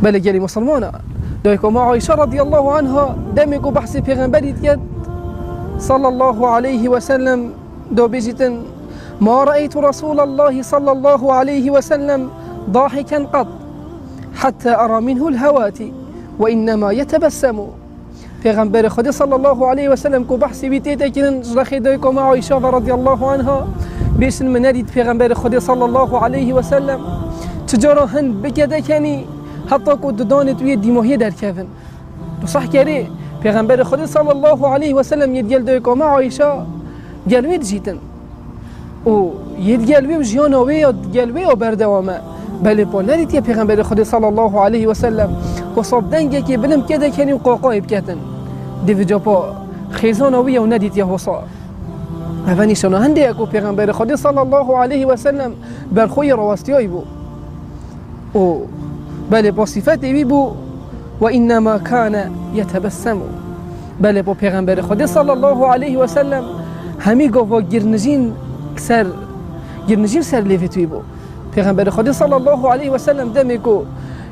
بله گلی مسلمانه دایکو ما عایشه رضی الله عنها دمی کو بحث پیغمبری کرد صلی الله علیه و سلم دو بیجتن ما رأيت رسول الله صلى الله عليه وسلم ضاحكا قط حتى أرى منه الهواتي وإنما يتبسم پیغمبر خدا صلی الله علیه و سلم کو بحثی بیتیده کنن جرخی دایکو ما عایشه رضی الله عنها بیشن من ندید پیغمبر خدا صلی الله علیه و سلم چجورا هند بکده کنی حتی که ددان توی دیماهی در کفن تو صح کری پیغمبر خدا صلی الله علیه و سلم یدگل دایکو ما عایشه گلوید جیتن و یدگلوی و جیانوی یا گلوی و بردوامه بله با ندید یا پیغمبر خدا صلی الله علیه و سلم و صاب دنگه که بلم کده کنی و قاقای بکتن دیو جاپا خیزانوی و ندید یا حصا اوانی شناهنده اکو پیغمبر خدا صلی الله علیه و سلم برخوی رواستی بو و بله با صفت بی بو و انما کان یتبسم بله با پیغمبر خدا صلی الله علیه و سلم همی گفت گرنجین سر لیفتوی بو پیغمبر خدا صلی الله علیه و سلم دمی کو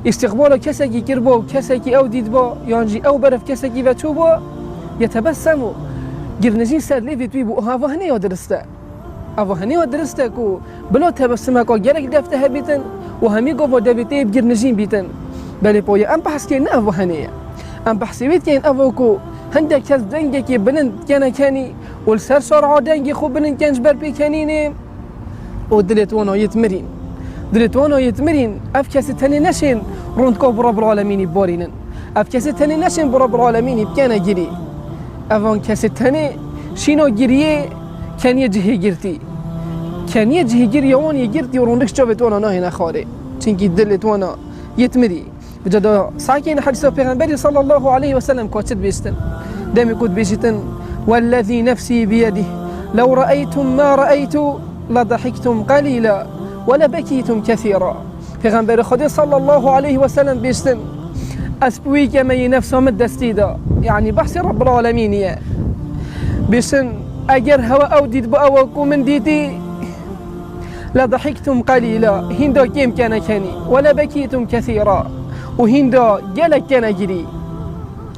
استقبال کسی که کرد کسی که او دید با یعنی او برف کسی که وچو با یتبسم گرنجین سر لیفتوی بو هاوهنه یا درسته اوهنه یا درسته کو بلا تبسم کو گرک دفته بیتن و همی گفت دبیته بگرنجین بیتن بله پای ام بحث که نه اوهنه ام بحثی بیت که این کو هندك كاس دنجة كي بلند كان كاني والسر شرعة دنجة خو بلند كانش بربي كانيني ودلت وانا يتمرين اف كاس تاني نشين روندكو برب العالمين بارينن اف كاس تاني نشين برب العالمين بكانا جري افان كاس تاني شينو جريه كان يجهي جرتي كان يجهي جري وان يجرتي وروندكش جابت وانا ناهي نخاري چنكي دلت وانا يتمري بجد ساكين حديث پیغمبر صلى الله عليه وسلم كاتب بيستن دائما كنت بيجتن والذي نفسي بيده لو رأيتم ما رأيت لضحكتم قليلا ولبكيتم كثيرا پیغمبر خدا صلى الله عليه وسلم بيستن اسبوي كما نفسهم الدستيدا يعني بحث رب العالمين بيستن اگر هوا او ديد باوكو من ديتي لضحكتم قليلا هندا كيم كان كاني ولبكيتم كثيرا وهندا جالك كان جري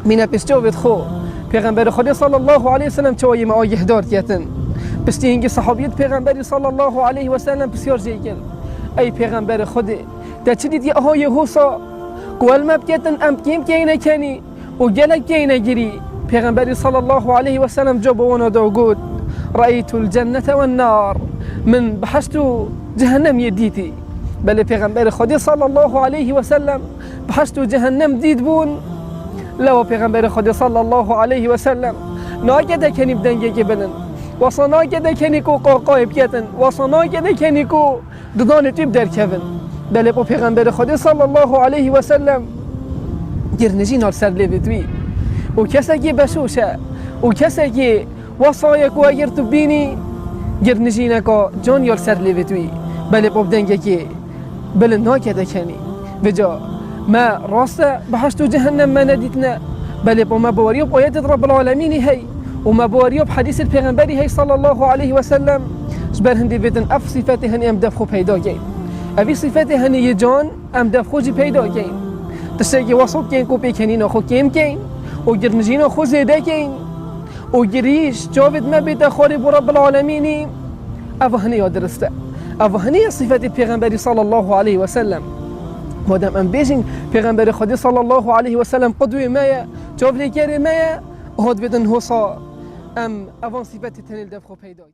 من بستوفت خو پیغمبر خدا صلی الله علیه و سلم چوی ما یهدار کردن بستی اینکه صحابیت پیغمبر صلی الله علیه و سلم بسیار جیگل ای پیغمبر خدا تا چه دیدی آهای حوصا قول ما بکتن ام کیم که اینه کنی و جالک که اینه جری پیغمبر صلی الله علیه و سلم جاب وانا دو قود رأيت الجنة والنار من بحثت جهنم يديتي بل پیغمبر خدا صلی الله علیه و سلم بحثت جهنم دید بون لو پیغمبر خدا صلی الله علیه و سلم ناگده کنی بدنگه که بلن واسا ناگده کنی کو قاقای بکتن واسا ناگده کنی کو ددان تیب در کفن بله با پیغمبر خدا صلی الله علیه و سلم گرنجی نار سر لیفتوی و کسی که بشوشه و کسی که واسای کو اگر تو بینی گرنجی نکا جان یار سر لیفتوی بله با بدنگه که بلن ناگده کنی بجا ما راسته بحثت جهنم ما نديتنا بل ما بوريوب آيات رب العالمين هي وما بوريوب حديث البيغمبر هي صلى الله عليه وسلم جبر هندي بدن اف صفاته هني ام دفخو پیدا کین ابي صفاته هني يجان ام دفخو جي پیدا کین تشتي وصل کین کو بکنین خو کیم کین و گرنجین خو زیده کین و گریش جاود ما بيت خارب رب العالمين افهني درسته افهني صفات البيغمبر صلى الله عليه وسلم مادام ام بیشین پیغمبر خدا صلی الله علیه و سلم قدوه مایا جواب لیکر مایا هاد بدن حسا ام اوان صفت تنیل دفخو پیدا